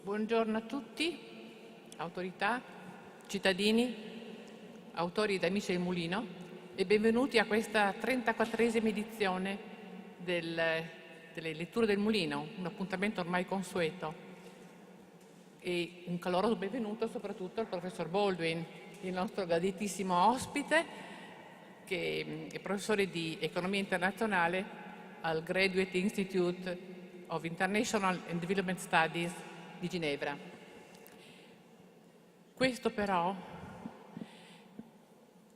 Buongiorno a tutti, autorità, cittadini, autori ed amici del Mulino e benvenuti a questa 34esima edizione delle Letture del Mulino, un appuntamento ormai consueto. E un caloroso benvenuto soprattutto al professor Baldwin, il nostro graditissimo ospite, che è professore di economia internazionale al Graduate Institute of International and Development Studies di Ginevra. Questo però,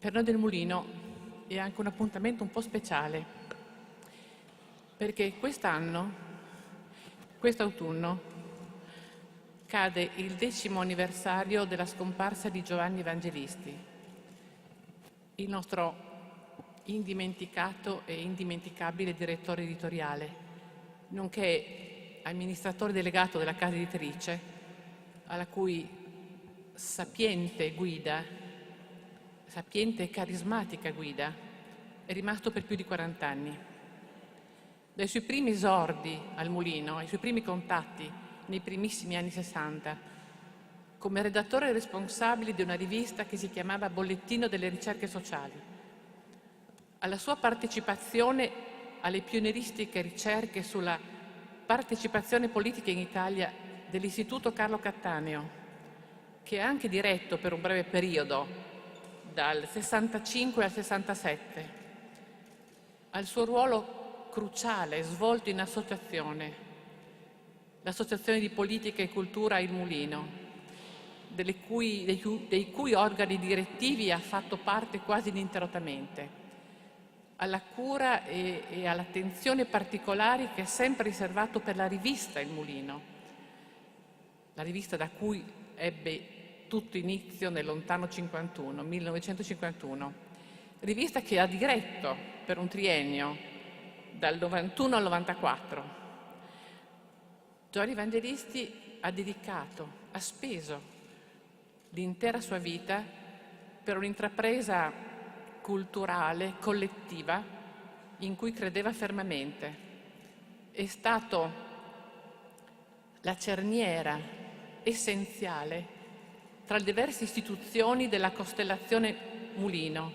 per noi del Mulino, è anche un appuntamento un po' speciale, perché quest'autunno, cade il 10° anniversario della scomparsa di Giovanni Evangelisti, il nostro indimenticato e indimenticabile direttore editoriale, nonché amministratore delegato della casa editrice, alla cui sapiente e carismatica guida è rimasto per più di 40 anni. Dai suoi primi esordi al Mulino, ai suoi primi contatti nei primissimi anni 60, come redattore responsabile di una rivista che si chiamava Bollettino delle ricerche sociali, alla sua partecipazione alle pionieristiche ricerche sulla partecipazione politica in Italia dell'Istituto Carlo Cattaneo, che ha anche diretto per un breve periodo, dal 65 al 67, al suo ruolo cruciale svolto in associazione, l'Associazione di Politica e Cultura Il Mulino, dei cui organi direttivi ha fatto parte quasi ininterrottamente, alla cura e all'attenzione particolari che ha sempre riservato per la rivista Il Mulino, la rivista da cui ebbe tutto inizio nel lontano 1951, rivista che ha diretto per un triennio, dal 91 al 94. Giovanni Evangelisti ha speso l'intera sua vita per un'intrapresa culturale, collettiva, in cui credeva fermamente. È stato la cerniera essenziale tra le diverse istituzioni della costellazione Mulino,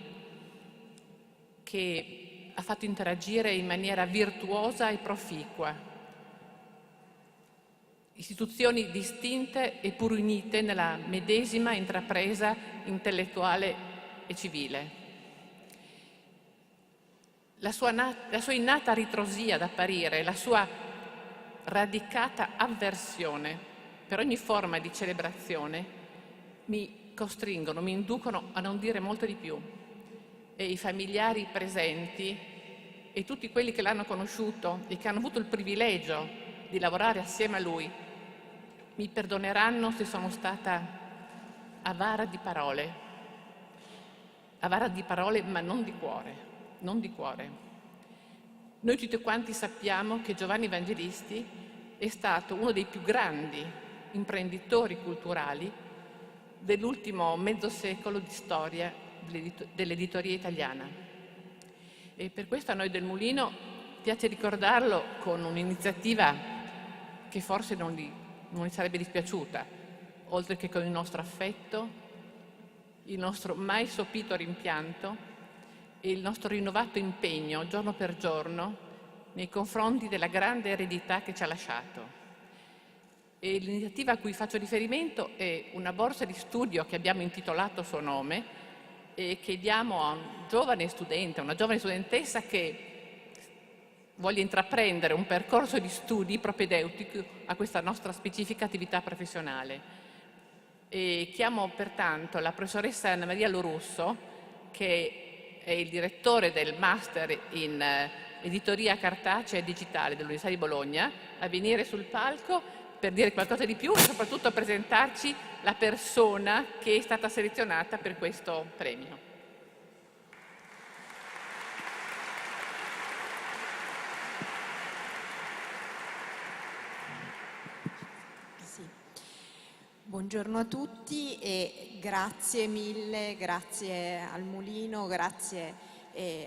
che ha fatto interagire in maniera virtuosa e proficua. Istituzioni distinte e pur unite nella medesima intrapresa intellettuale e civile. La sua innata ritrosia ad apparire, la sua radicata avversione per ogni forma di celebrazione mi inducono a non dire molto di più. E i familiari presenti e tutti quelli che l'hanno conosciuto e che hanno avuto il privilegio di lavorare assieme a lui mi perdoneranno se sono stata avara di parole ma non di cuore. Noi tutti quanti sappiamo che Giovanni Evangelisti è stato uno dei più grandi imprenditori culturali dell'ultimo mezzo secolo di storia dell'editoria italiana. E per questo a noi del Mulino piace ricordarlo con un'iniziativa che forse non gli sarebbe dispiaciuta, oltre che con il nostro affetto, il nostro mai sopito rimpianto e il nostro rinnovato impegno giorno per giorno nei confronti della grande eredità che ci ha lasciato. E l'iniziativa a cui faccio riferimento è una borsa di studio che abbiamo intitolato a suo nome e che diamo a un giovane studente, a una giovane studentessa che voglia intraprendere un percorso di studi propedeutico a questa nostra specifica attività professionale. E chiamo pertanto la professoressa Anna Maria Lorusso, che è il direttore del Master in Editoria Cartacea e Digitale dell'Università di Bologna, a venire sul palco per dire qualcosa di più e soprattutto a presentarci la persona che è stata selezionata per questo premio. Buongiorno a tutti e grazie mille, grazie al Mulino, grazie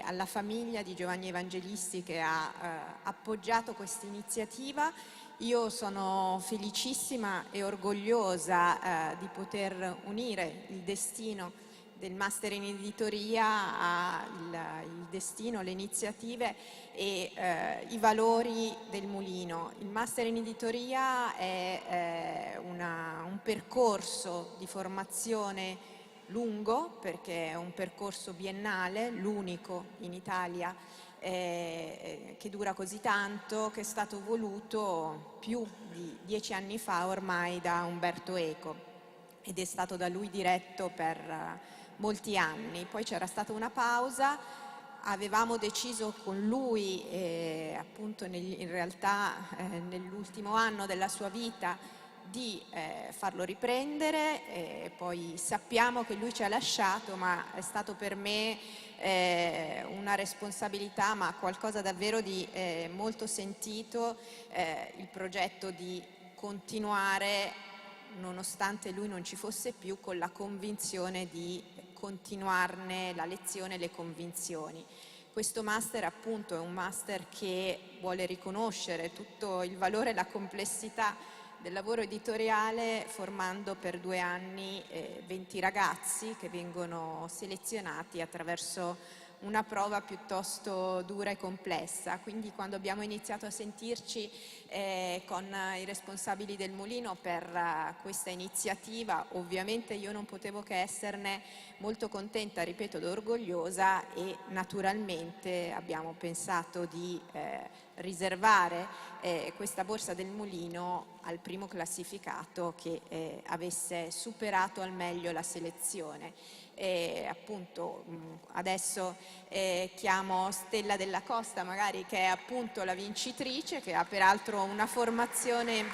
alla famiglia di Giovanni Evangelisti che ha appoggiato questa iniziativa Io sono felicissima e orgogliosa di poter unire il destino del Master in Editoria al destino, le iniziative e i valori del Mulino. Il Master in Editoria è un percorso di formazione lungo, perché è un percorso biennale, l'unico in Italia che dura così tanto, che è stato voluto più di 10 anni fa ormai da Umberto Eco ed è stato da lui diretto per molti anni. Poi c'era stata una pausa, avevamo deciso con lui, appunto in realtà nell'ultimo anno della sua vita, di farlo riprendere. Poi sappiamo che lui ci ha lasciato, ma è stato per me una responsabilità, ma qualcosa davvero di molto sentito, il progetto di continuare, nonostante lui non ci fosse più, con la convinzione di continuarne la lezione e le convinzioni. Questo master appunto è un master che vuole riconoscere tutto il valore e la complessità del lavoro editoriale, formando per 2 anni 20 ragazzi che vengono selezionati attraverso una prova piuttosto dura e complessa. Quindi quando abbiamo iniziato a sentirci con i responsabili del Mulino per questa iniziativa, ovviamente io non potevo che esserne molto contenta, ripeto, ed orgogliosa, e naturalmente abbiamo pensato di riservare questa borsa del Mulino al primo classificato che avesse superato al meglio la selezione. Appunto adesso chiamo Stella Della Costa, magari, che è appunto la vincitrice, che ha peraltro una formazione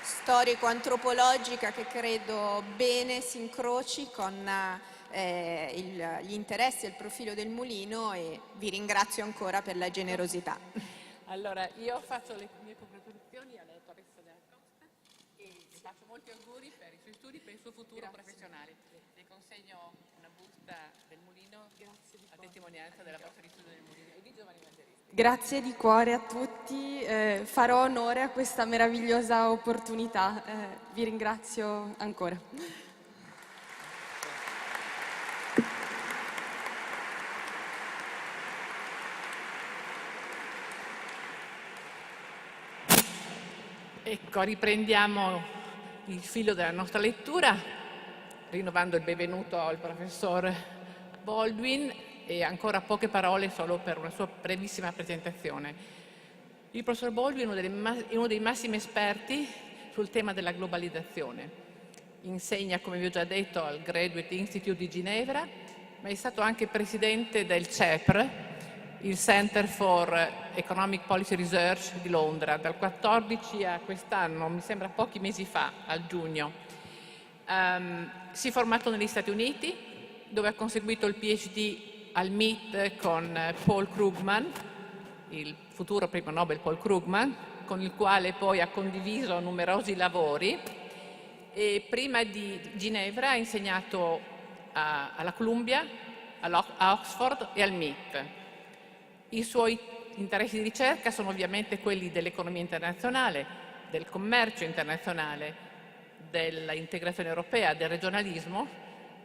storico-antropologica che credo bene si incroci con gli interessi e il profilo del Mulino, e vi ringrazio ancora per la generosità. Allora, io faccio le mie congratulazioni alla dottoressa Della Costa e le faccio molti auguri per i suoi studi e per il suo futuro professionale. Le consegno una busta del Mulino a testimonianza della vostra di studio del Mulino e di Giovani Evangelisti. Grazie di cuore a tutti, farò onore a questa meravigliosa opportunità, vi ringrazio ancora. Ecco, riprendiamo il filo della nostra lettura, rinnovando il benvenuto al professor Baldwin e ancora poche parole solo per una sua brevissima presentazione. Il professor Baldwin è uno dei massimi esperti sul tema della globalizzazione. Insegna, come vi ho già detto, al Graduate Institute di Ginevra, ma è stato anche presidente del CEPR, il Center for Economic Policy Research di Londra, dal 14 a quest'anno, mi sembra pochi mesi fa, al giugno. Si è formato negli Stati Uniti, dove ha conseguito il PhD al MIT con Paul Krugman, il futuro premio Nobel Paul Krugman, con il quale poi ha condiviso numerosi lavori, e prima di Ginevra ha insegnato alla Columbia, a Oxford e al MIT. I suoi interessi di ricerca sono ovviamente quelli dell'economia internazionale, del commercio internazionale, dell'integrazione europea, del regionalismo,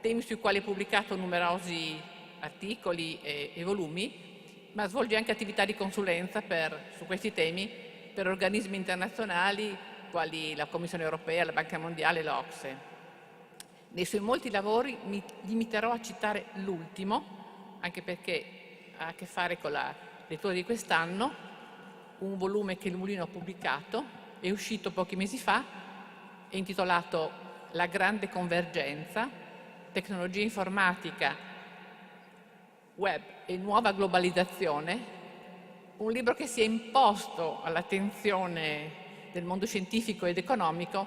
temi sui quali ha pubblicato numerosi articoli e volumi, ma svolge anche attività di consulenza su questi temi per organismi internazionali quali la Commissione europea, la Banca Mondiale e l'OCSE. Nei suoi molti lavori mi limiterò a citare l'ultimo, anche perché ha a che fare con la lettura di quest'anno, un volume che il Mulino ha pubblicato, è uscito pochi mesi fa, è intitolato La grande convergenza, tecnologia informatica, web e nuova globalizzazione, un libro che si è imposto all'attenzione del mondo scientifico ed economico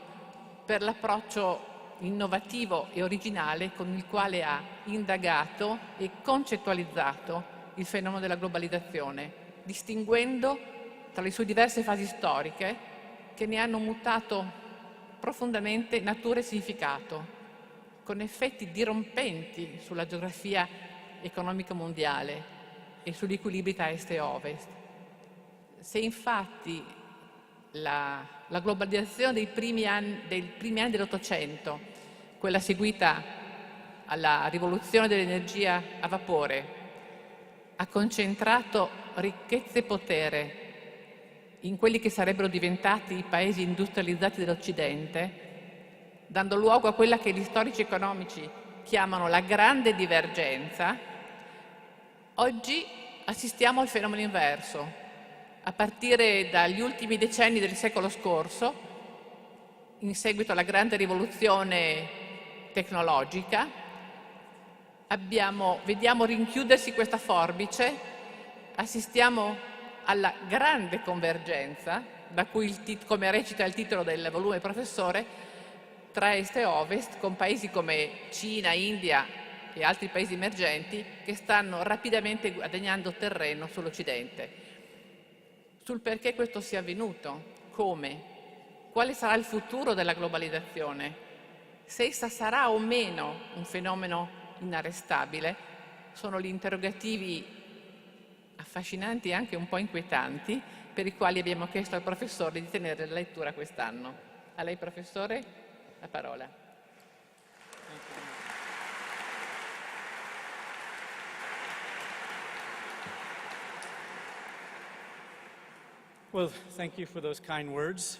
per l'approccio innovativo e originale con il quale ha indagato e concettualizzato il fenomeno della globalizzazione, distinguendo tra le sue diverse fasi storiche che ne hanno mutato profondamente natura e significato, con effetti dirompenti sulla geografia economica mondiale e sugli equilibri tra est e ovest. Se infatti la globalizzazione dei primi anni dell'Ottocento, quella seguita alla rivoluzione dell'energia a vapore, ha concentrato ricchezza e potere in quelli che sarebbero diventati i paesi industrializzati dell'Occidente, dando luogo a quella che gli storici economici chiamano la grande divergenza, oggi assistiamo al fenomeno inverso. A partire dagli ultimi decenni del secolo scorso, in seguito alla grande rivoluzione tecnologica, vediamo rinchiudersi questa forbice, assistiamo alla grande convergenza, da cui, come recita il titolo del volume professore, tra est e ovest, con paesi come Cina, India e altri paesi emergenti che stanno rapidamente guadagnando terreno sull'Occidente. Sul perché questo sia avvenuto, come, quale sarà il futuro della globalizzazione, se essa sarà o meno un fenomeno inarrestabile, sono gli interrogativi affascinanti e anche un po' inquietanti per i quali abbiamo chiesto al professore di tenere la lettura quest'anno. A lei, professore, la parola. Well, thank you for those kind words.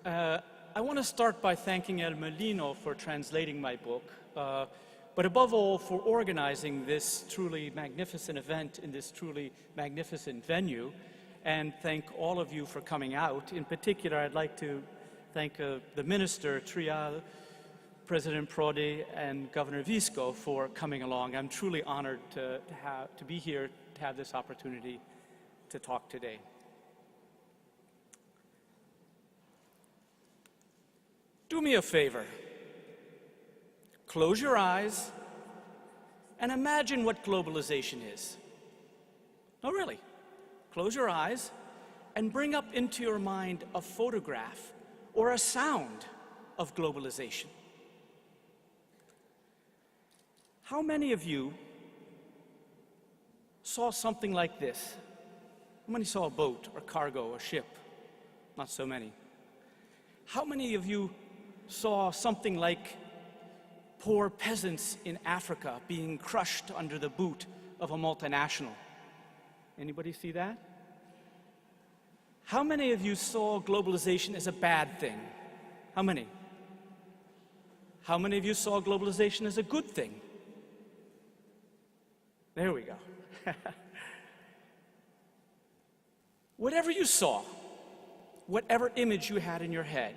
I want to start by thanking El Mulino for translating my book, but above all for organizing this truly magnificent event in this truly magnificent venue, and thank all of you for coming out. In particular, I'd like to thank the Minister, Trial, President Prodi, and Governor Visco for coming along. I'm truly honored to be here, to have this opportunity to talk today. Do me a favor. Close your eyes and imagine what globalization is. No, really. Close your eyes and bring up into your mind a photograph or a sound of globalization. How many of you saw something like this? How many saw a boat or cargo or ship? Not so many. How many of you saw something like poor peasants in Africa being crushed under the boot of a multinational? Anybody see that? How many of you saw globalization as a bad thing? How many? How many of you saw globalization as a good thing? There we go. Whatever you saw, whatever image you had in your head,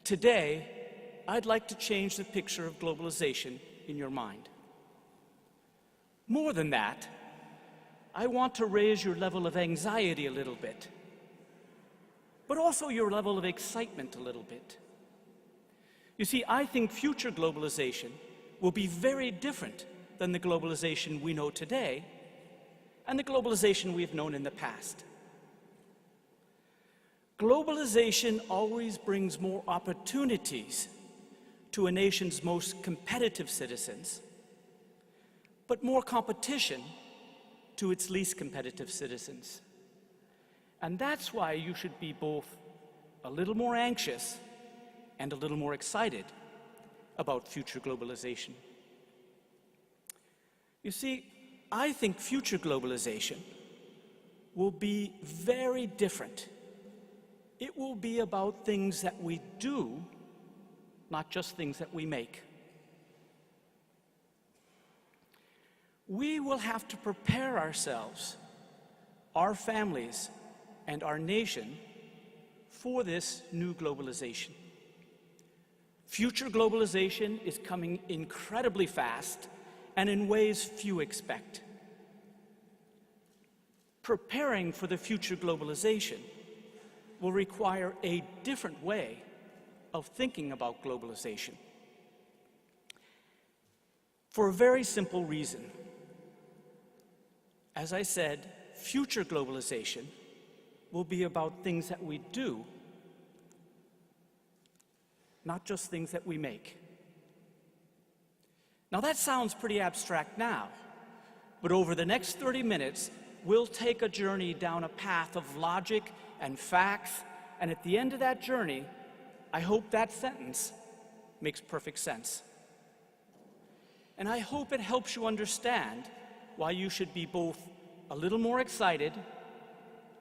today, I'd like to change the picture of globalization in your mind. More than that, I want to raise your level of anxiety a little bit, but also your level of excitement a little bit. You see, I think future globalization will be very different than the globalization we know today and the globalization we've known in the past. Globalization always brings more opportunities to a nation's most competitive citizens, but more competition to its least competitive citizens. And that's why you should be both a little more anxious and a little more excited about future globalization. You see, I think future globalization will be very different. It will be about things that we do, not just things that we make. We will have to prepare ourselves, our families, and our nation for this new globalization. Future globalization is coming incredibly fast and in ways few expect. Preparing for the future globalization will require a different way of thinking about globalization. For a very simple reason. As I said, future globalization will be about things that we do, not just things that we make. Now that sounds pretty abstract now, But over the next 30 minutes, we'll take a journey down a path of logic and facts, and at the end of that journey, I hope that sentence makes perfect sense. And I hope it helps you understand why you should be both a little more excited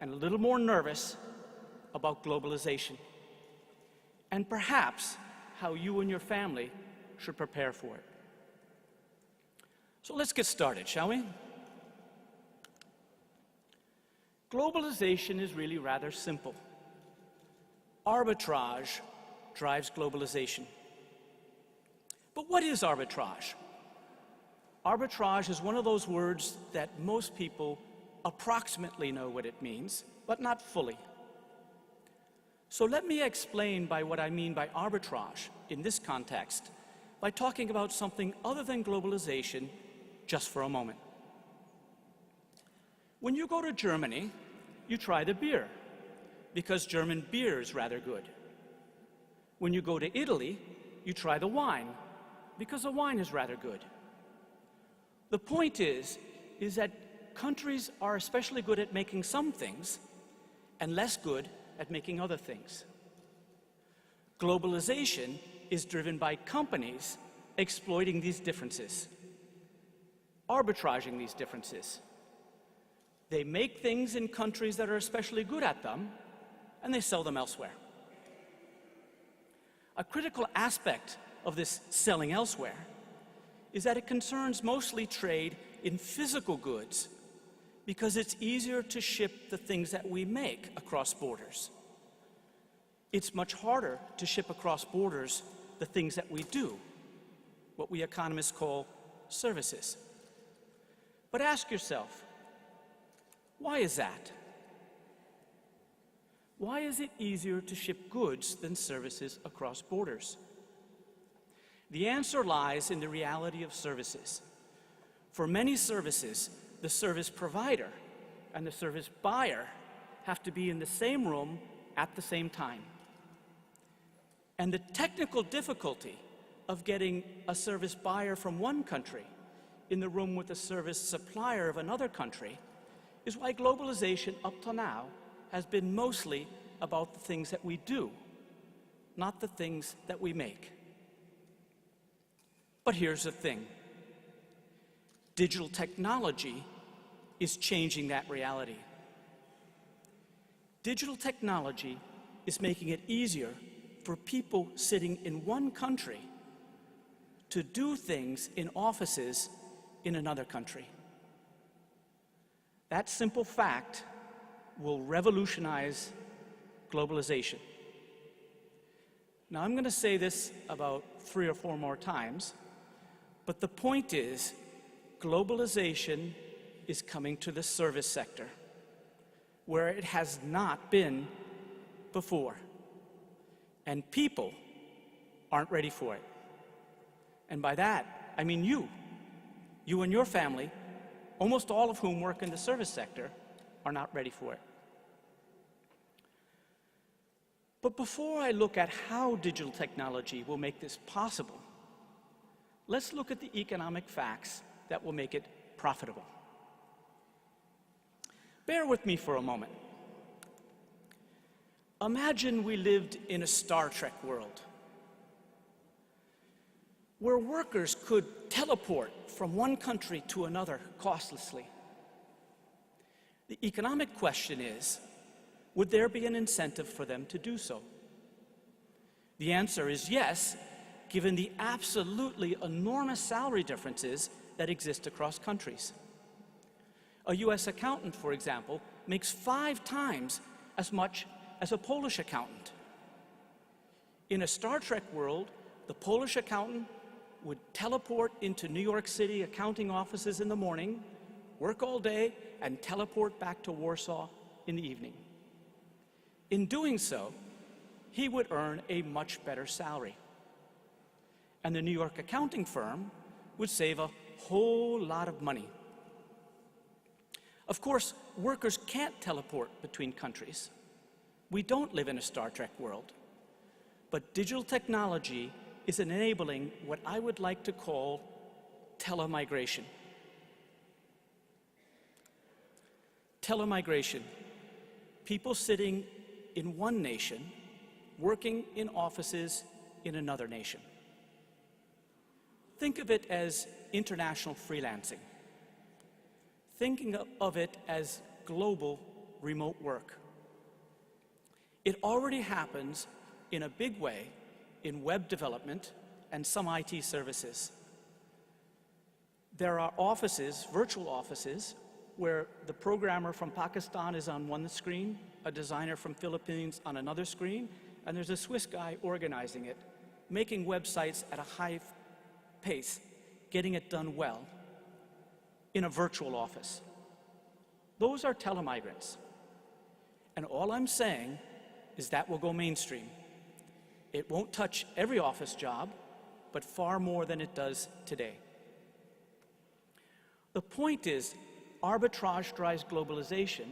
and a little more nervous about globalization, and perhaps how you and your family should prepare for it. So let's get started, shall we? Globalization is really rather simple. Arbitrage drives globalization. But what is arbitrage? Arbitrage is one of those words that most people approximately know what it means, but not fully. So let me explain by what I mean by arbitrage in this context by talking about something other than globalization just for a moment. When you go to Germany, you try the beer because German beer is rather good. When you go to Italy, you try the wine because the wine is rather good. The point is that countries are especially good at making some things and less good at making other things. Globalization is driven by companies exploiting these differences, arbitraging these differences. They make things in countries that are especially good at them, and they sell them elsewhere. A critical aspect of this selling elsewhere is that it concerns mostly trade in physical goods because it's easier to ship the things that we make across borders. It's much harder to ship across borders the things that we do, what we economists call services. But ask yourself, why is that? Why is it easier to ship goods than services across borders? The answer lies in the reality of services. For many services, the service provider and the service buyer have to be in the same room at the same time. And the technical difficulty of getting a service buyer from one country in the room with a service supplier of another country is why globalization up to now has been mostly about the things that we do, not the things that we make. But here's the thing. Digital technology is changing that reality. Digital technology is making it easier for people sitting in one country to do things in offices in another country. That simple fact will revolutionize globalization. Now, I'm going to say this about 3 or 4 more times, but the point is, globalization is coming to the service sector, where it has not been before. And people aren't ready for it. And by that, I mean you and your family, almost all of whom work in the service sector, are not ready for it. But before I look at how digital technology will make this possible, let's look at the economic facts that will make it profitable. Bear with me for a moment. Imagine we lived in a Star Trek world where workers could teleport from one country to another costlessly. The economic question is, would there be an incentive for them to do so? The answer is yes, given the absolutely enormous salary differences that exist across countries. A US accountant, for example, makes 5 times as much as a Polish accountant. In a Star Trek world, the Polish accountant would teleport into New York City accounting offices in the morning, work all day, and teleport back to Warsaw in the evening. In doing so, he would earn a much better salary. And the New York accounting firm would save a whole lot of money. Of course, workers can't teleport between countries. We don't live in a Star Trek world. But digital technology is enabling what I would like to call telemigration. telemigration, people sitting in one nation, working in offices in another nation. Think of it as international freelancing. Thinking of it as global remote work. It already happens in a big way in web development and some IT services. There are offices, virtual offices, where the programmer from Pakistan is on one screen, a designer from Philippines on another screen, and there's a Swiss guy organizing it, making websites at a high pace, getting it done well in a virtual office. Those are telemigrants. And all I'm saying is that will go mainstream. It won't touch every office job, but far more than it does today. The point is, arbitrage drives globalization,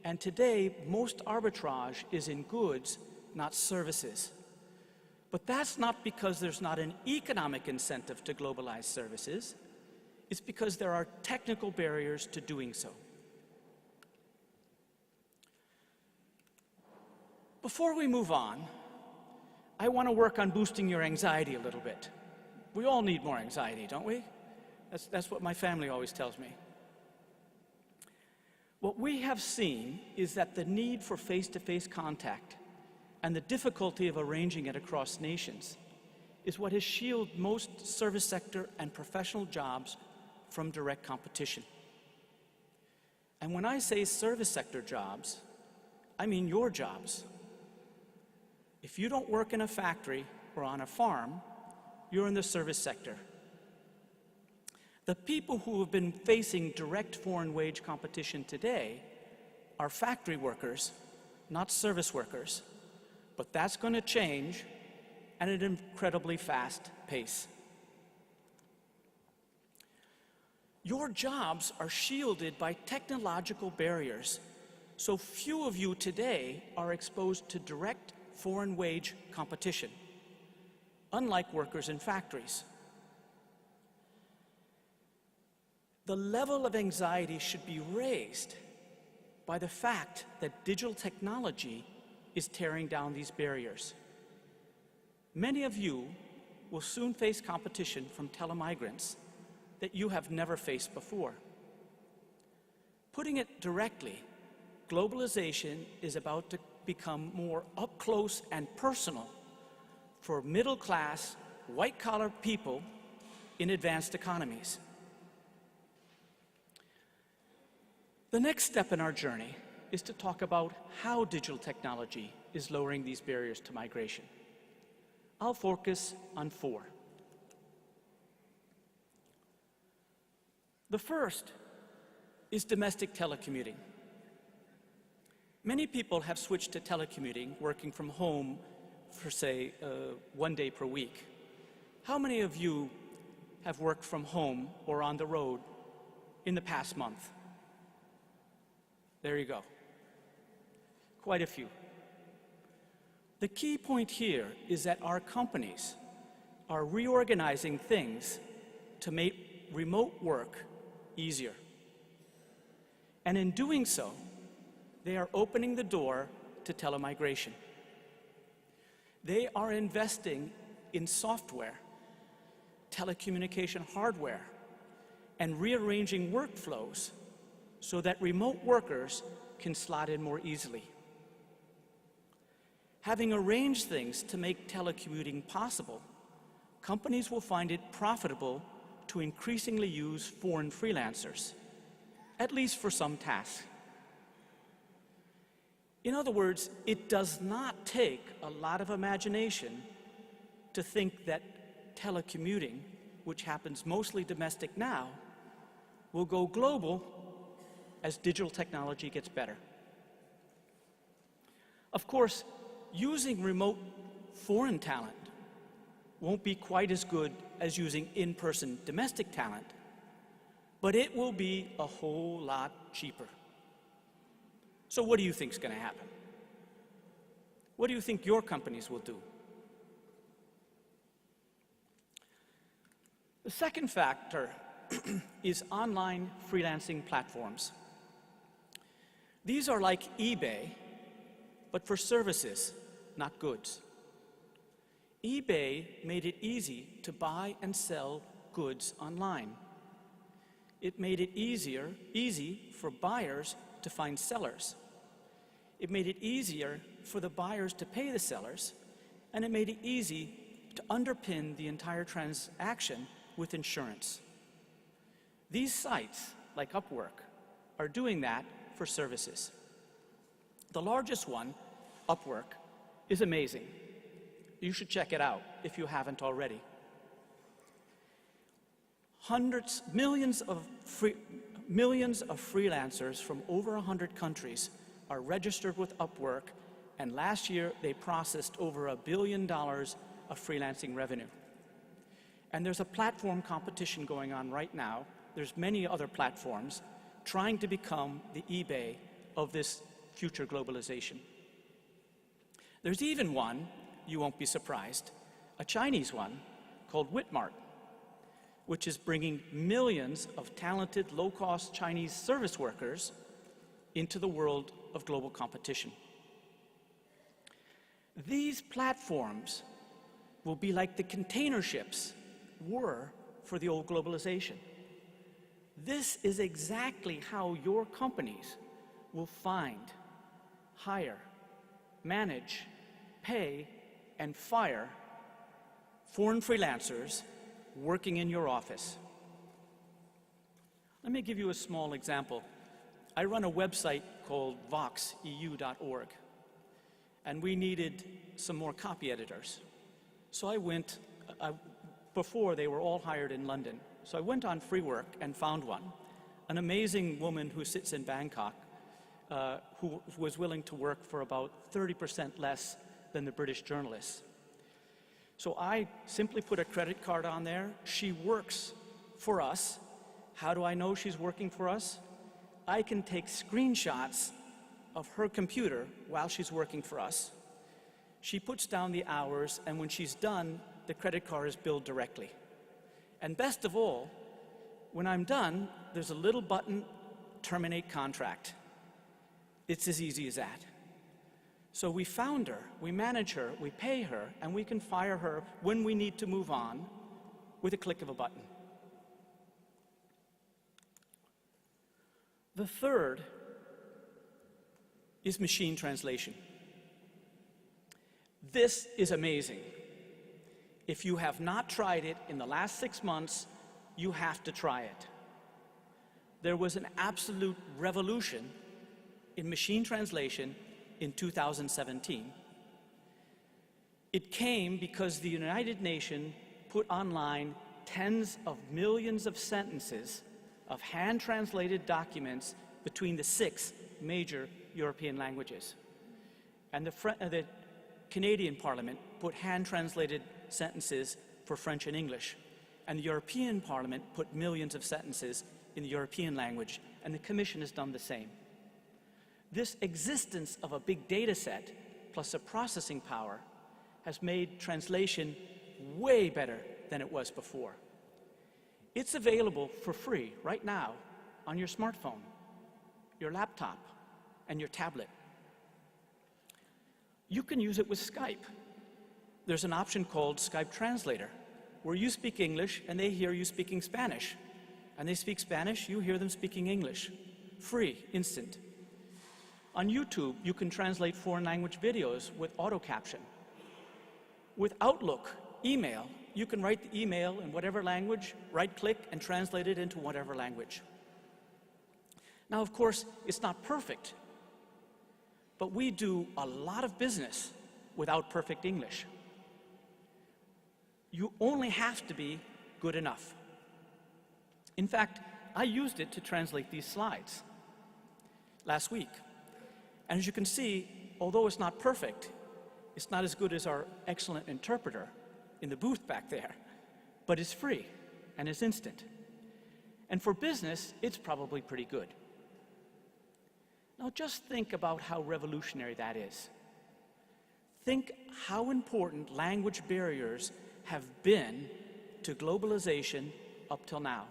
and today most arbitrage is in goods, not services. But that's not because there's not an economic incentive to globalize services. It's because there are technical barriers to doing so. Before we move on, I want to work on boosting your anxiety a little bit. We all need more anxiety, don't we? That's what my family always tells me. What we have seen is that the need for face-to-face contact and the difficulty of arranging it across nations is what has shielded most service sector and professional jobs from direct competition. And when I say service sector jobs, I mean your jobs. If you don't work in a factory or on a farm, you're in the service sector. The people who have been facing direct foreign wage competition today are factory workers, not service workers. But that's going to change at an incredibly fast pace. Your jobs are shielded by technological barriers, so few of you today are exposed to direct foreign wage competition, unlike workers in factories. The level of anxiety should be raised by the fact that digital technology is tearing down these barriers. Many of you will soon face competition from telemigrants that you have never faced before. Putting it directly, globalization is about to become more up close and personal for middle-class, white-collar people in advanced economies. The next step in our journey is to talk about how digital technology is lowering these barriers to migration. I'll focus on 4. The first is domestic telecommuting. Many people have switched to telecommuting, working from home for, say, 1 day per week. How many of you have worked from home or on the road in the past month? There you go. Quite a few. The key point here is that our companies are reorganizing things to make remote work easier. And in doing so, they are opening the door to telemigration. They are investing in software, telecommunication hardware, and rearranging workflows so that remote workers can slot in more easily. Having arranged things to make telecommuting possible, companies will find it profitable to increasingly use foreign freelancers, at least for some tasks. In other words, it does not take a lot of imagination to think that telecommuting, which happens mostly domestic now, will go global as digital technology gets better. Of course, using remote foreign talent won't be quite as good as using in-person domestic talent, but it will be a whole lot cheaper. So what do you think is going to happen? What do you think your companies will do? The second factor is online freelancing platforms. These are like eBay, but for services, not goods. eBay made it easy to buy and sell goods online. It made it easy for buyers to find sellers. It made it easier for the buyers to pay the sellers, and it made it easy to underpin the entire transaction with insurance. These sites, like Upwork, are doing that for services. The largest one, Upwork, is amazing. You should check it out if you haven't already. Millions of freelancers from over 100 countries are registered with Upwork, and last year they processed over $1 billion of freelancing revenue. And there's a platform competition going on right now. There's many other platforms trying to become the eBay of this future globalization. There's even one, you won't be surprised, a Chinese one called Witmart, which is bringing millions of talented, low-cost Chinese service workers into the world of global competition. These platforms will be like the container ships were for the old globalization. This is exactly how your companies will find, hire, manage, pay, and fire foreign freelancers working in your office. Let me give you a small example. I run a website called voxeu.org, and we needed some more copy editors. So I went, before they were all hired in London, so I went on free work and found one, an amazing woman who sits in Bangkok, who was willing to work for about 30% less than the British journalists. So I simply put a credit card on there. She works for us. How do I know she's working for us? I can take screenshots of her computer while she's working for us. She puts down the hours, and when she's done, the credit card is billed directly. And best of all, when I'm done, there's a little button, terminate contract. It's as easy as that. So we found her, we manage her, we pay her, and we can fire her when we need to move on with a click of a button. The third is machine translation. This is amazing. If you have not tried it in the last 6 months, you have to try it. There was an absolute revolution in machine translation in 2017. It came because the United Nations put online tens of millions of sentences of hand-translated documents between the 6 major European languages. And the Canadian Parliament put hand-translated sentences for French and English. And the European Parliament put millions of sentences in the European language, and the Commission has done the same. This existence of a big data set plus a processing power has made translation way better than it was before. It's available for free right now on your smartphone, your laptop, and your tablet. You can use it with Skype. There's an option called Skype Translator, where you speak English and they hear you speaking Spanish. And they speak Spanish, you hear them speaking English. Free, instant. On YouTube, you can translate foreign language videos with auto caption. With Outlook, email, you can write the email in whatever language, right-click, and translate it into whatever language. Now, of course, it's not perfect, but we do a lot of business without perfect English. You only have to be good enough. In fact, I used it to translate these slides last week. And as you can see, although it's not perfect, it's not as good as our excellent interpreter in the booth back there, but it's free and it's instant. And for business, it's probably pretty good. Now just think about how revolutionary that is. Think how important language barriers have been to globalization up till now.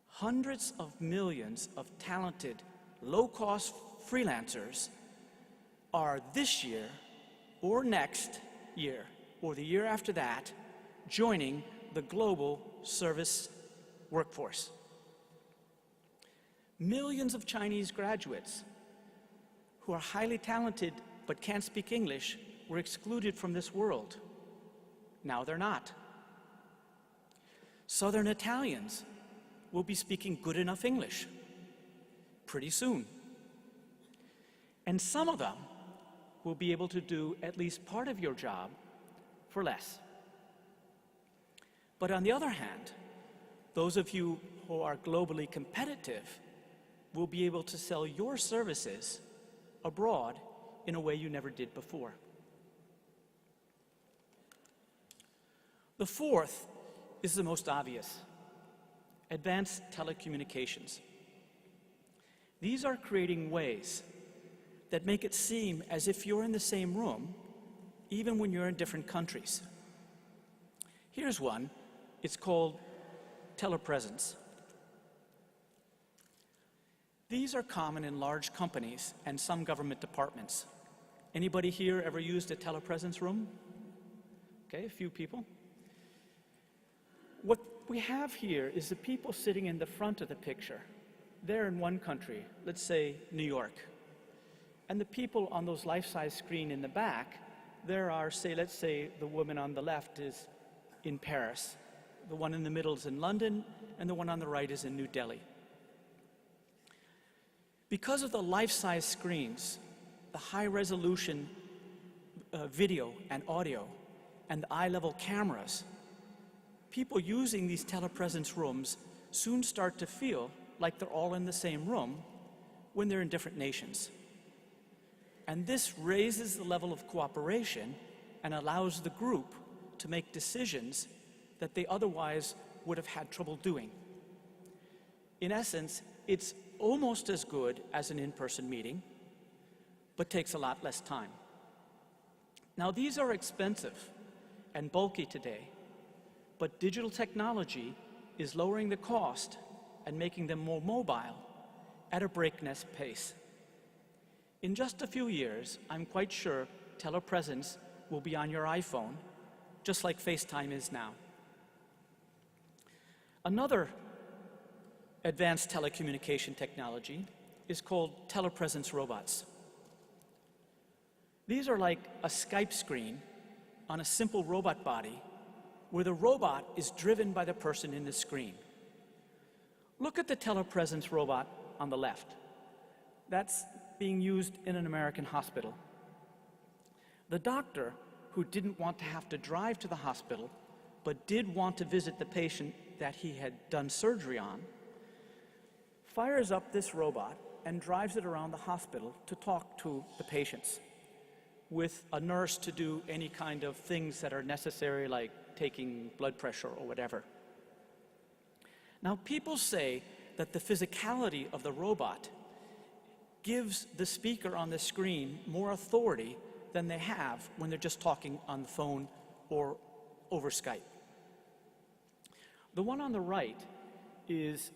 Hundreds of millions of talented low-cost freelancers are this year or next year or the year after that joining the global service workforce. Millions of Chinese graduates who are highly talented but can't speak English were excluded from this world. Now they're not. Southern Italians will be speaking good enough English pretty soon. And some of them will be able to do at least part of your job for less. But on the other hand, those of you who are globally competitive will be able to sell your services abroad in a way you never did before. The fourth is the most obvious: advanced telecommunications. These are creating ways that make it seem as if you're in the same room, even when you're in different countries. Here's one. It's called Telepresence. These are common in large companies and some government departments. Anybody here ever used a telepresence room? Okay, a few people. What we have here is the people sitting in the front of the picture. They're in one country, let's say New York. And the people on those life-size screen in the back, there are, let's say the woman on the left is in Paris, the one in the middle is in London, and the one on the right is in New Delhi. Because of the life-size screens, the high-resolution video and audio, and the eye-level cameras, people using these telepresence rooms soon start to feel like they're all in the same room when they're in different nations. And this raises the level of cooperation and allows the group to make decisions that they otherwise would have had trouble doing. In essence, it's almost as good as an in-person meeting, but takes a lot less time. Now, these are expensive and bulky today, but digital technology is lowering the cost and making them more mobile at a breakneck pace. In just a few years, I'm quite sure telepresence will be on your iPhone, just like FaceTime is now. Another advanced telecommunication technology is called Telepresence Robots. These are like a Skype screen on a simple robot body where the robot is driven by the person in the screen. Look at the telepresence robot on the left. That's being used in an American hospital. The doctor, who didn't want to have to drive to the hospital, but did want to visit the patient that he had done surgery on, fires up this robot and drives it around the hospital to talk to the patients, with a nurse to do any kind of things that are necessary, like taking blood pressure or whatever. Now, people say that the physicality of the robot gives the speaker on the screen more authority than they have when they're just talking on the phone or over Skype. The one on the right is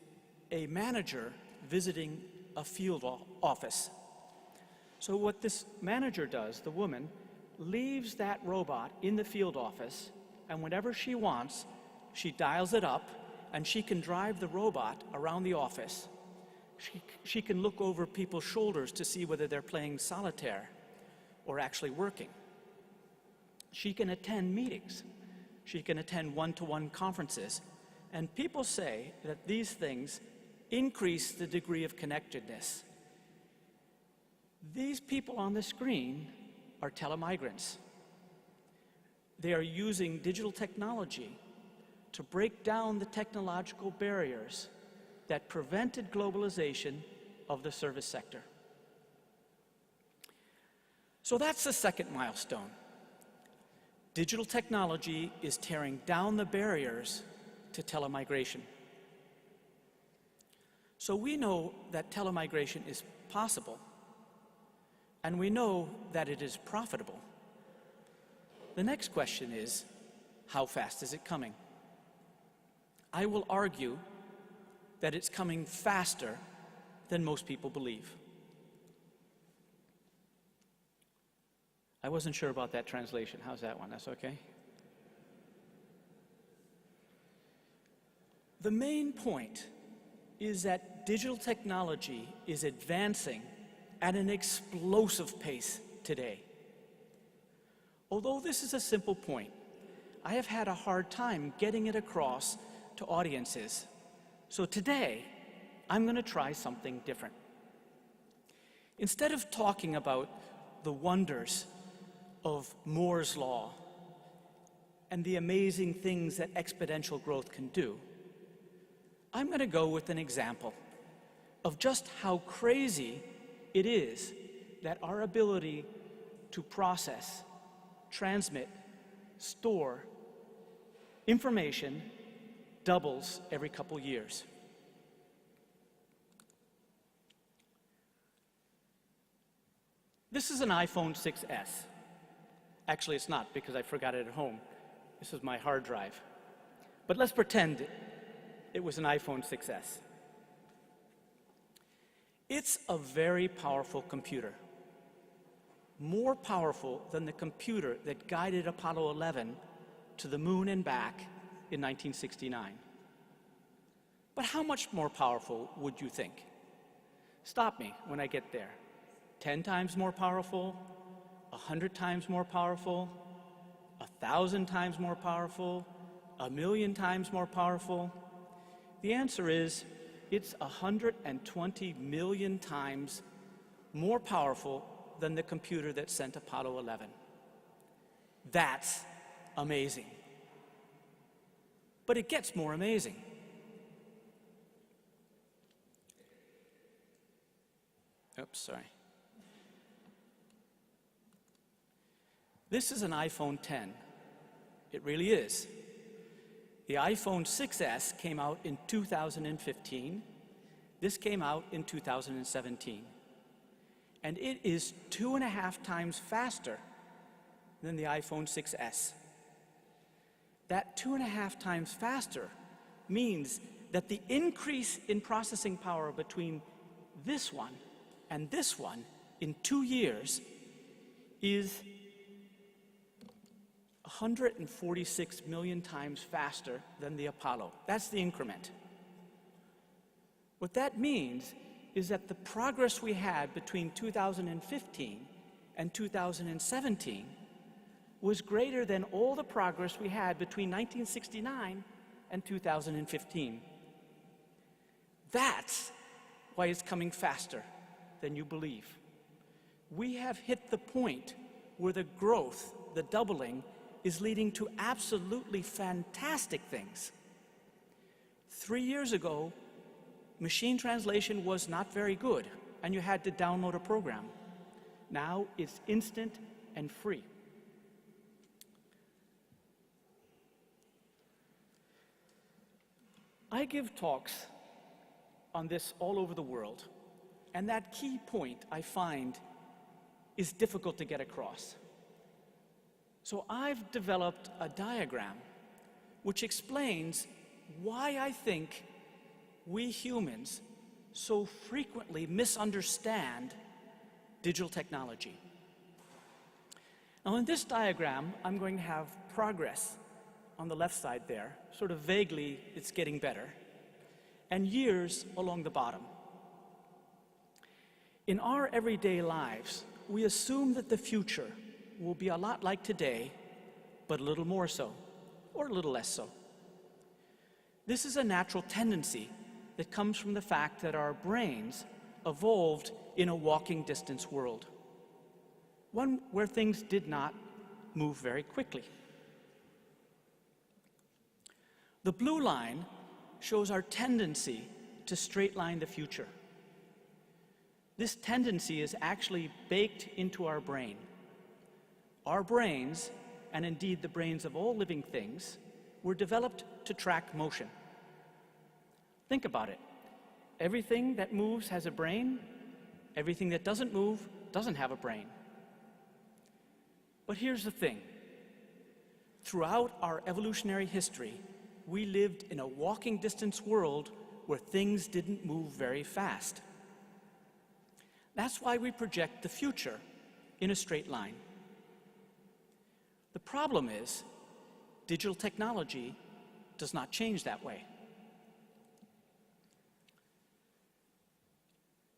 a manager visiting a field office. So what this manager does, the woman, leaves that robot in the field office, and whenever she wants, she dials it up, and she can drive the robot around the office. She can look over people's shoulders to see whether they're playing solitaire or actually working. She can attend meetings. She can attend one-to-one conferences. And people say that these things increase the degree of connectedness. These people on the screen are telemigrants. They are using digital technology to break down the technological barriers that prevented globalization of the service sector. So that's the second milestone. Digital technology is tearing down the barriers to telemigration. So we know that telemigration is possible, and we know that it is profitable. The next question is, how fast is it coming? I will argue that it's coming faster than most people believe. I wasn't sure about that translation. How's that one? That's okay? The main point is that digital technology is advancing at an explosive pace today. Although this is a simple point, I have had a hard time getting it across to audiences. So today, I'm going to try something different. Instead of talking about the wonders of Moore's Law and the amazing things that exponential growth can do, I'm going to go with an example of just how crazy it is that our ability to process, transmit, store information doubles every couple years. This is an iPhone 6S. Actually, it's not, because I forgot it at home. This is my hard drive. But let's pretend it was an iPhone 6S. It's a very powerful computer, more powerful than the computer that guided Apollo 11 to the moon and back in 1969. But how much more powerful would you think? Stop me when I get there. 10 times more powerful? 100 times more powerful? 1,000 times more powerful? 1,000,000 times more powerful? The answer is, it's 120 million times more powerful than the computer that sent Apollo 11. That's amazing. But it gets more amazing. Oops, sorry. This is an iPhone 10. It really is. The iPhone 6S came out in 2015. This came out in 2017. And it is 2.5 times faster than the iPhone 6S. That 2.5 times faster means that the increase in processing power between this one and this one in 2 years is 146 million times faster than the Apollo. That's the increment. What that means is that the progress we had between 2015 and 2017 was greater than all the progress we had between 1969 and 2015. That's why it's coming faster than you believe. We have hit the point where the growth, the doubling, is leading to absolutely fantastic things. 3 years ago, machine translation was not very good, and you had to download a program. Now it's instant and free. I give talks on this all over the world, and that key point, I find, is difficult to get across. So I've developed a diagram which explains why I think we humans so frequently misunderstand digital technology. Now in this diagram, I'm going to have progress on the left side there, sort of vaguely it's getting better, and years along the bottom. In our everyday lives, we assume that the future will be a lot like today, but a little more so, or a little less so. This is a natural tendency that comes from the fact that our brains evolved in a walking distance world, one where things did not move very quickly. The blue line shows our tendency to straight line the future. This tendency is actually baked into our brain. Our brains, and indeed the brains of all living things, were developed to track motion. Think about it. Everything that moves has a brain. Everything that doesn't move doesn't have a brain. But here's the thing. Throughout our evolutionary history, we lived in a walking distance world where things didn't move very fast. That's why we project the future in a straight line. The problem is, digital technology does not change that way.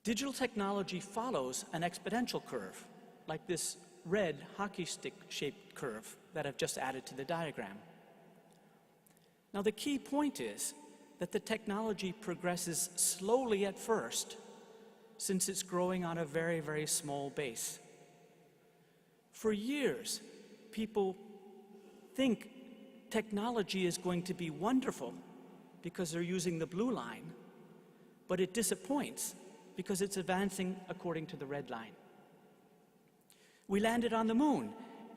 Digital technology follows an exponential curve, like this red hockey stick-shaped curve that I've just added to the diagram. Now, the key point is that the technology progresses slowly at first, since it's growing on a very, very small base. For years, people think technology is going to be wonderful because they're using the blue line, but it disappoints because it's advancing according to the red line. We landed on the moon,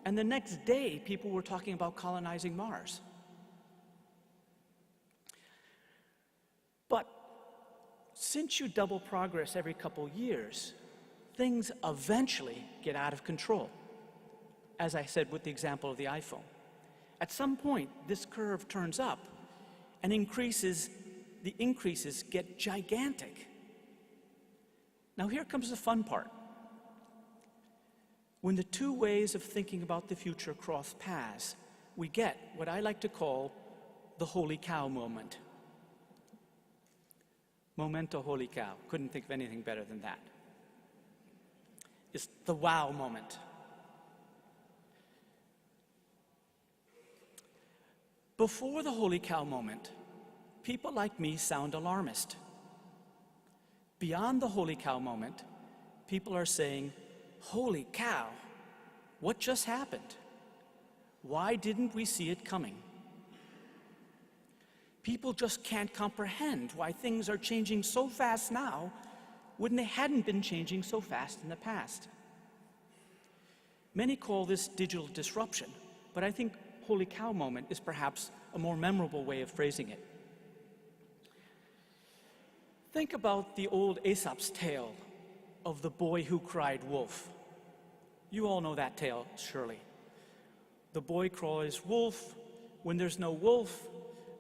and the next day, people were talking about colonizing Mars. But since you double progress every couple years, things eventually get out of control. As I said with the example of the iPhone. At some point, this curve turns up and the increases get gigantic. Now here comes the fun part. When the two ways of thinking about the future cross paths, we get what I like to call the holy cow moment. Momento holy cow. Couldn't think of anything better than that. It's the wow moment. Before the holy cow moment, people like me sound alarmist. Beyond the holy cow moment, people are saying, holy cow, what just happened? Why didn't we see it coming? People just can't comprehend why things are changing so fast now when they hadn't been changing so fast in the past. Many call this digital disruption, but I think holy cow moment is perhaps a more memorable way of phrasing it. Think about the old Aesop's tale of the boy who cried wolf. You all know that tale, surely. The boy cries wolf. When there's no wolf,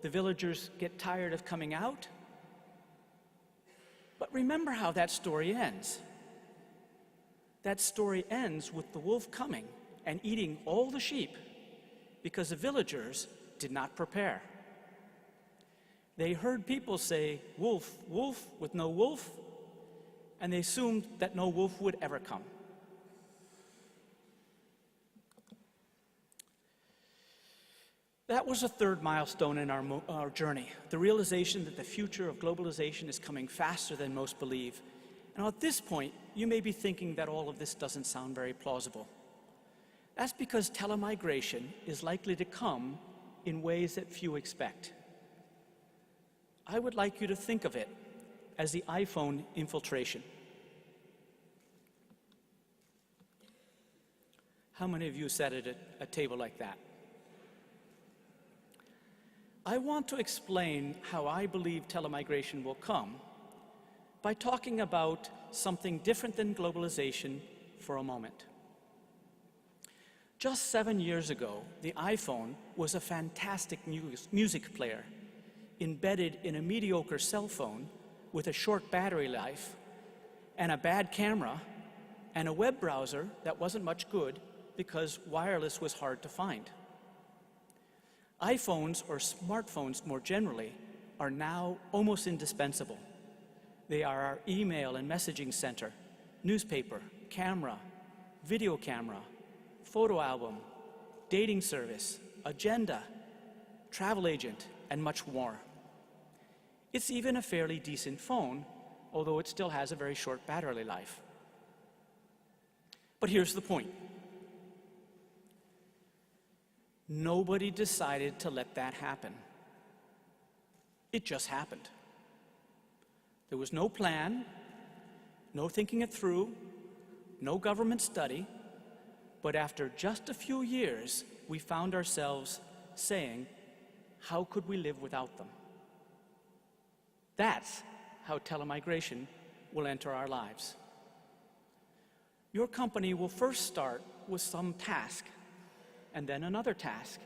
the villagers get tired of coming out. But remember how that story ends. That story ends with the wolf coming and eating all the sheep because the villagers did not prepare. They heard people say, wolf, wolf, with no wolf, and they assumed that no wolf would ever come. That was a third milestone in our journey, the realization that the future of globalization is coming faster than most believe. And at this point, you may be thinking that all of this doesn't sound very plausible. That's because telemigration is likely to come in ways that few expect. I would like you to think of it as the Iphone Infiltration. How many of you sat at a table like that? I want to explain how I believe telemigration will come by talking about something different than globalization for a moment. Just 7 years ago, the iPhone was a fantastic music player, embedded in a mediocre cell phone with a short battery life and a bad camera and a web browser that wasn't much good because wireless was hard to find. iPhones, or smartphones more generally, are now almost indispensable. They are our email and messaging center, newspaper, camera, video camera, photo album, dating service, agenda, travel agent, and much more. It's even a fairly decent phone, although it still has a very short battery life. But here's the point. Nobody decided to let that happen. It just happened. There was no plan, no thinking it through, no government study, but after just a few years, we found ourselves saying, how could we live without them? That's how telemigration will enter our lives. Your company will first start with some task, and then another task.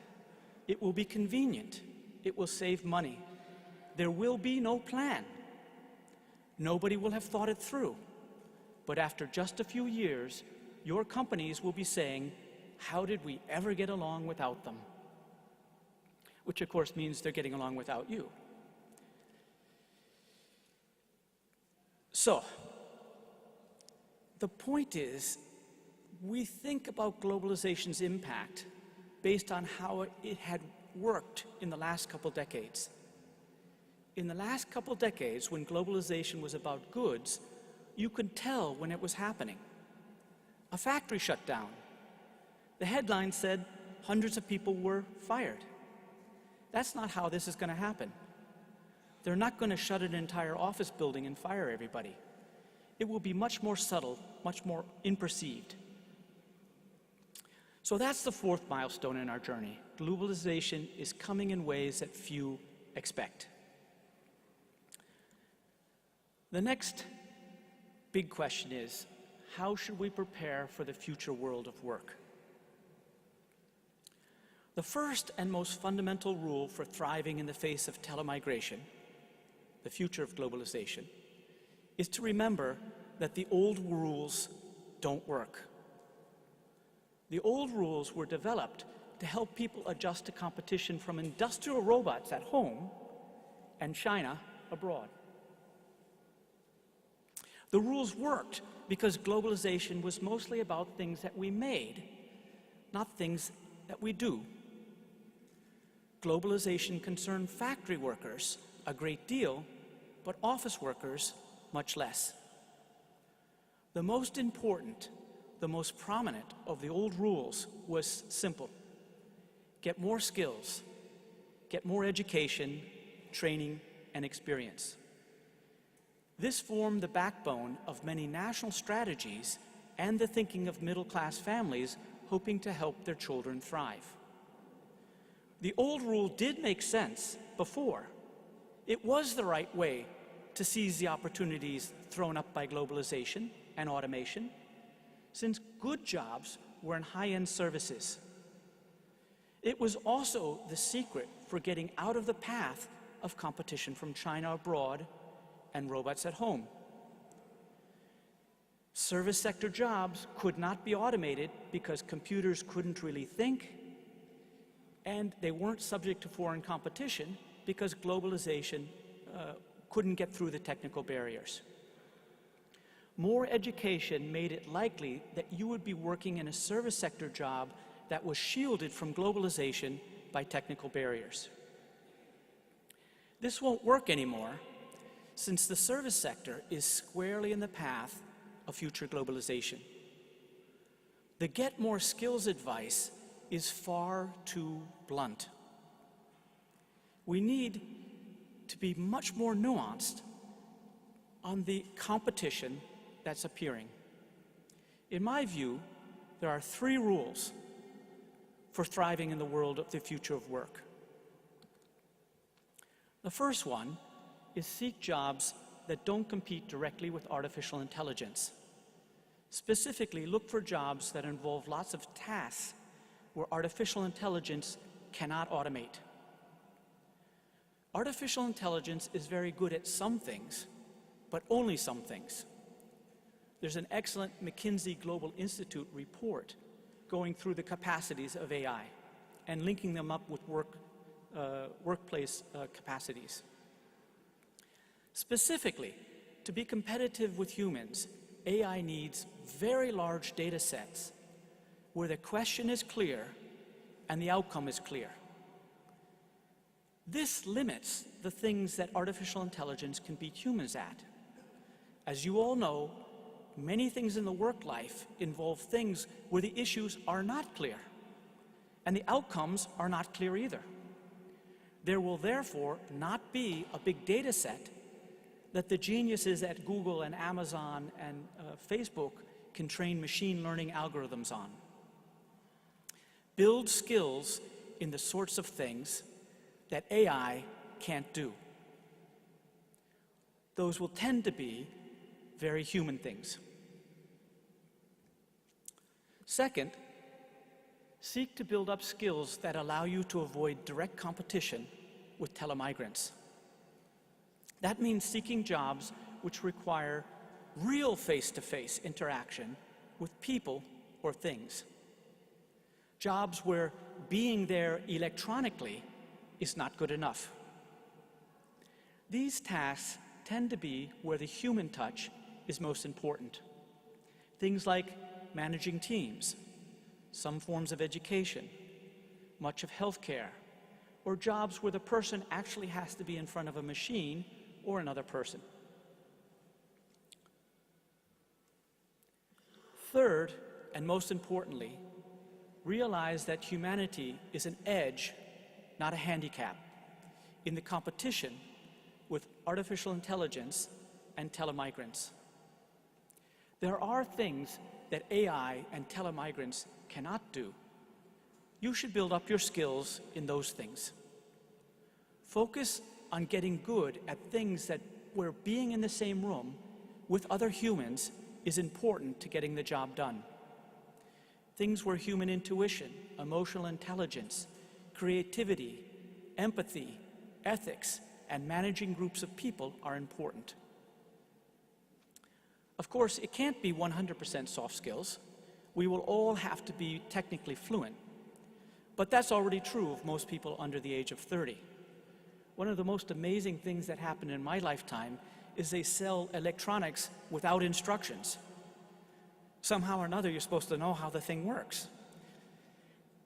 It will be convenient. It will save money. There will be no plan. Nobody will have thought it through. But after just a few years, your companies will be saying, how did we ever get along without them? Which of course means they're getting along without you. So, the point is, we think about globalization's impact based on how it had worked in the last couple decades. In the last couple decades, when globalization was about goods, you could tell when it was happening. A factory shut down. The headline said hundreds of people were fired. That's not how this is going to happen. They're not going to shut an entire office building and fire everybody. It will be much more subtle, much more imperceived. So that's the fourth milestone in our journey. Globalization is coming in ways that few expect. The next big question is, how should we prepare for the future world of work? The first and most fundamental rule for thriving in the face of telemigration, the future of globalization, is to remember that the old rules don't work. The old rules were developed to help people adjust to competition from industrial robots at home and China abroad. The rules worked because globalization was mostly about things that we made, not things that we do. Globalization concerned factory workers a great deal, but office workers much less. The most important, the most prominent of the old rules was simple. Get more skills, get more education, training, and experience. This formed the backbone of many national strategies and the thinking of middle-class families hoping to help their children thrive. The old rule did make sense before. It was the right way to seize the opportunities thrown up by globalization and automation, since good jobs were in high-end services. It was also the secret for getting out of the path of competition from China abroad and robots at home. Service sector jobs could not be automated because computers couldn't really think, and they weren't subject to foreign competition because globalization couldn't get through the technical barriers. More education made it likely that you would be working in a service sector job that was shielded from globalization by technical barriers. This won't work anymore, since the service sector is squarely in the path of future globalization. The get more skills advice is far too blunt. We need to be much more nuanced on the competition that's appearing. In my view, there are 3 rules for thriving in the world of the future of work. The first one is seek jobs that don't compete directly with artificial intelligence. Specifically, look for jobs that involve lots of tasks where artificial intelligence cannot automate. Artificial intelligence is very good at some things, but only some things. There's an excellent McKinsey Global Institute report going through the capacities of AI and linking them up with workplace capacities. Specifically, to be competitive with humans, AI needs very large data sets where the question is clear and the outcome is clear. This limits the things that artificial intelligence can beat humans at. As you all know, many things in the work life involve things where the issues are not clear, and the outcomes are not clear either. There will therefore not be a big data set that the geniuses at Google and Amazon and Facebook can train machine learning algorithms on. Build skills in the sorts of things that AI can't do. Those will tend to be very human things. Second, seek to build up skills that allow you to avoid direct competition with telemigrants. That means seeking jobs which require real face-to-face interaction with people or things. Jobs where being there electronically is not good enough. These tasks tend to be where the human touch is most important. Things like managing teams, some forms of education, much of healthcare, or jobs where the person actually has to be in front of a machine or another person. Third, and most importantly, realize that humanity is an edge, not a handicap, in the competition with artificial intelligence and telemigrants. There are things that AI and telemigrants cannot do. You should build up your skills in those things. Focus on getting good at things where being in the same room with other humans is important to getting the job done. Things where human intuition, emotional intelligence, creativity, empathy, ethics, and managing groups of people are important. Of course, it can't be 100% soft skills. We will all have to be technically fluent. But that's already true of most people under the age of 30. One of the most amazing things that happened in my lifetime is they sell electronics without instructions. Somehow or another, you're supposed to know how the thing works.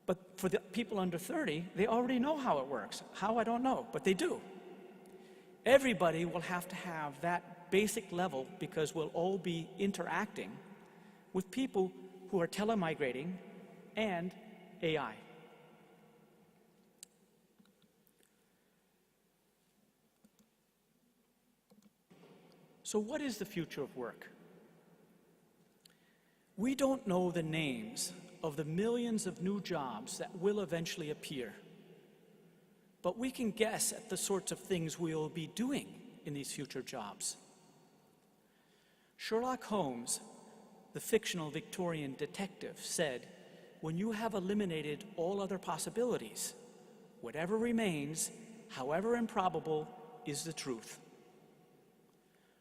But for the people under 30, they already know how it works. How, I don't know, but they do. Everybody will have to have that basic level because we'll all be interacting with people who are telemigrating and AI. So what is the future of work? We don't know the names of the millions of new jobs that will eventually appear, but we can guess at the sorts of things we'll be doing in these future jobs. Sherlock Holmes, the fictional Victorian detective, said, "When you have eliminated all other possibilities, whatever remains, however improbable, is the truth."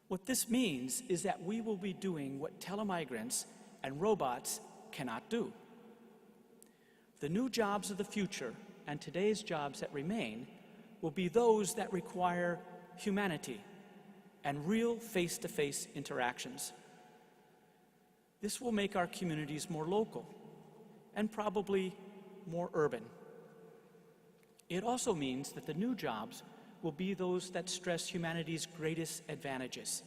What this means is that we will be doing what telemigrants and robots cannot do. The new jobs of the future and today's jobs that remain will be those that require humanity and real face-to-face interactions. This will make our communities more local and probably more urban. It also means that the new jobs will be those that stress humanity's greatest advantages,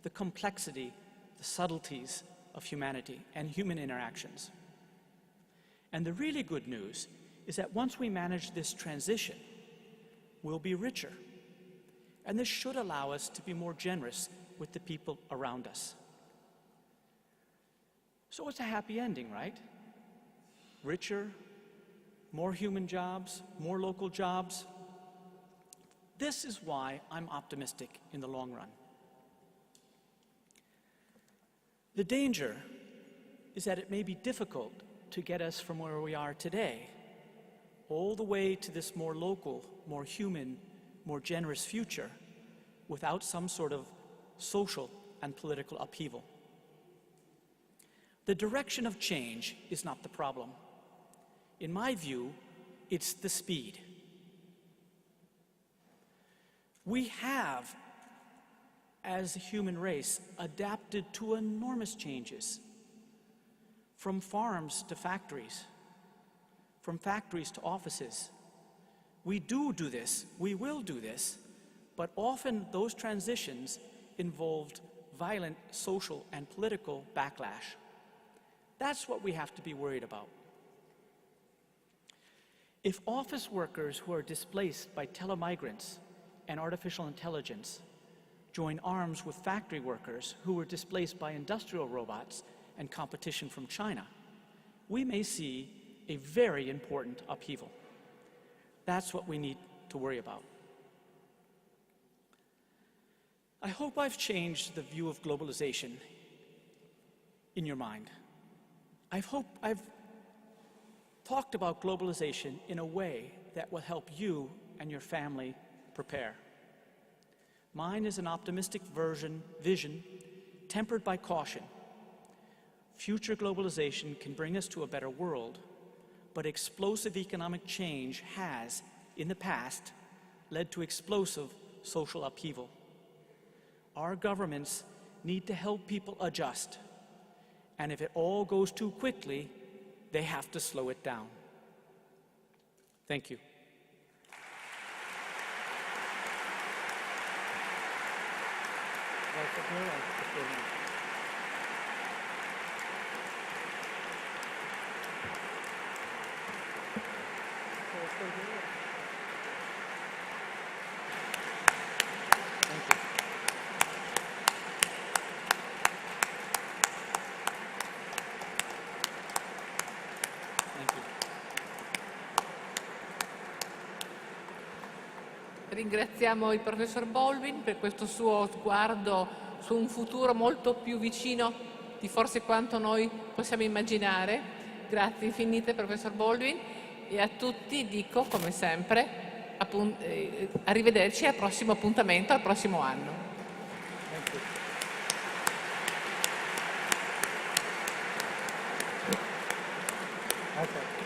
the complexity, the subtleties of humanity and human interactions. And the really good news is that once we manage this transition, we'll be richer. And this should allow us to be more generous with the people around us. So it's a happy ending, right? Richer, more human jobs, more local jobs. This is why I'm optimistic in the long run. The danger is that it may be difficult to get us from where we are today all the way to this more local, more human, more generous future without some sort of social and political upheaval. The direction of change is not the problem. In my view, it's the speed. We have, as a human race, adapted to enormous changes, from farms to factories, from factories to offices. We do this, we will do this, but often those transitions involved violent social and political backlash. That's what we have to be worried about. If office workers who are displaced by telemigrants and artificial intelligence join arms with factory workers who were displaced by industrial robots and competition from China, we may see a very important upheaval. That's what we need to worry about. I hope I've changed the view of globalization in your mind. I hope I've talked about globalization in a way that will help you and your family prepare. Mine is an optimistic vision tempered by caution. Future globalization can bring us to a better world, but explosive economic change has, in the past, led to explosive social upheaval. Our governments need to help people adjust, and if it all goes too quickly, they have to slow it down. Thank you. Ringraziamo il professor Baldwin per questo suo sguardo su un futuro molto più vicino di forse quanto noi possiamo immaginare. Grazie infinite, professor Baldwin, e a tutti dico, come sempre, arrivederci al prossimo appuntamento, al prossimo anno. Okay.